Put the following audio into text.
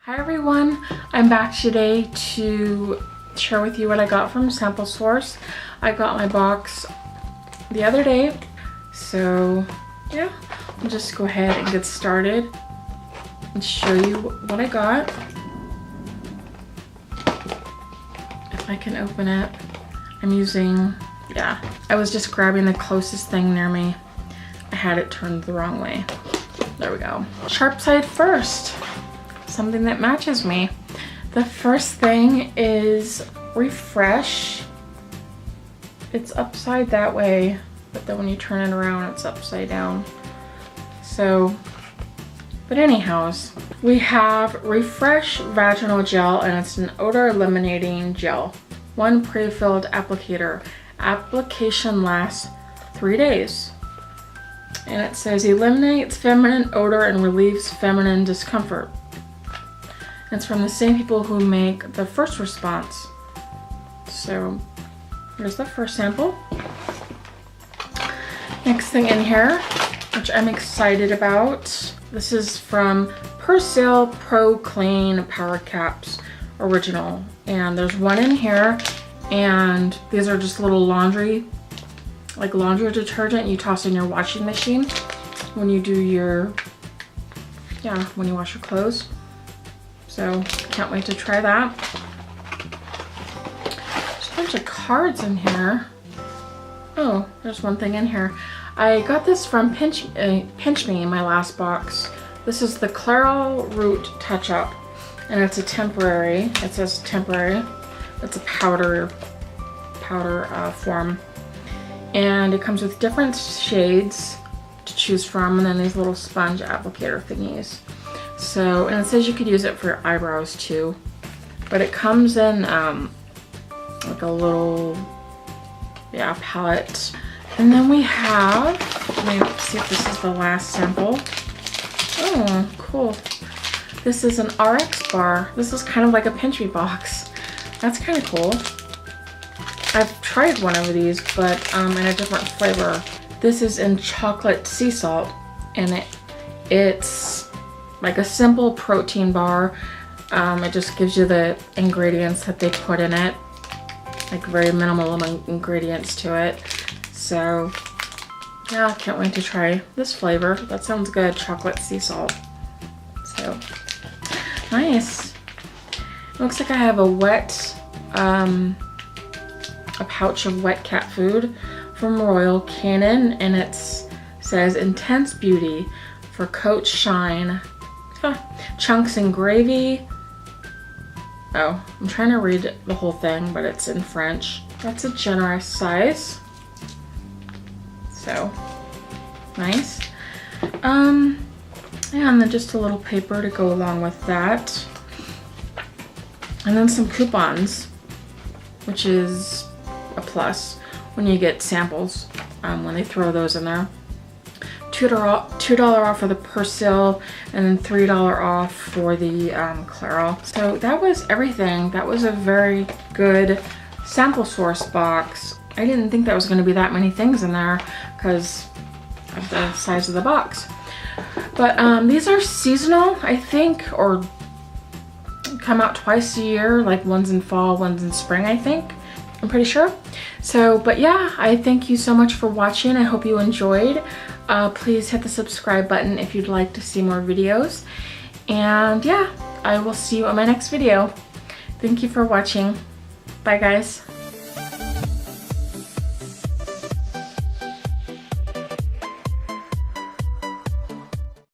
Hi everyone, I'm back today to share with you what I got from Sample Source. I got my box the other day, so yeah, I'll just go ahead and get started and show you what I got. If I can open it, I'm using, I was just grabbing the closest thing near me. I had it turned the wrong way. There we go. Sharp side first. Something that matches me. The first thing is Rephresh. It's upside that way, but then when you turn it around, it's upside down. So, but anyhows, we have Rephresh Vaginal Gel, and it's an odor eliminating gel. 1 pre-filled applicator. Application lasts 3 days. And it says eliminates feminine odor and relieves feminine discomfort. It's from the same people who make the first response. So here's the first sample. Next thing in here, which I'm excited about. This is from Persil ProClean Power Caps Original. And there's one in here, and these are just little laundry detergent you toss in your washing machine when you do your, when you wash your clothes. So can't wait to try that. There's a bunch of cards in here. Oh, there's one thing in here. I got this from Pinch Me in my last box. This is the Clairol Root Touch Up, and it's a temporary. It says temporary. It's a powder form, and it comes with different shades to choose from, and then these little sponge applicator thingies. So, and it says you could use it for your eyebrows too, but it comes in like a little, palette. And then we have, let me see if this is the last sample. Oh, cool. This is an RXBar. This is kind of like a Pinch Me box. That's kind of cool. I've tried one of these, but in a different flavor. This is in chocolate sea salt, and it's like a simple protein bar. It just gives you the ingredients that they put in it, like very minimal ingredients to it. So yeah, I can't wait to try this flavor. That sounds good, chocolate sea salt. So nice. Looks like I have a pouch of wet cat food from Royal Canin, and it says Intense Beauty for Coat Shine. Chunks and gravy. Oh, I'm trying to read the whole thing, but it's in French. That's a generous size. So nice. And then just a little paper to go along with that. And then some coupons, which is a plus when you get samples, when they throw those in there. $2 off for the Persil, and then $3 off for the Clairol. So that was everything. That was a very good Sample Source box. I didn't think there was going to be that many things in there because of the size of the box. But these are seasonal, I think, or come out twice a year, like one's in fall, one's in spring, I think. I'm pretty sure. So, but yeah, I thank you so much for watching. I hope you enjoyed. Please hit the subscribe button if you'd like to see more videos. And yeah, I will see you on my next video. Thank you for watching. Bye guys.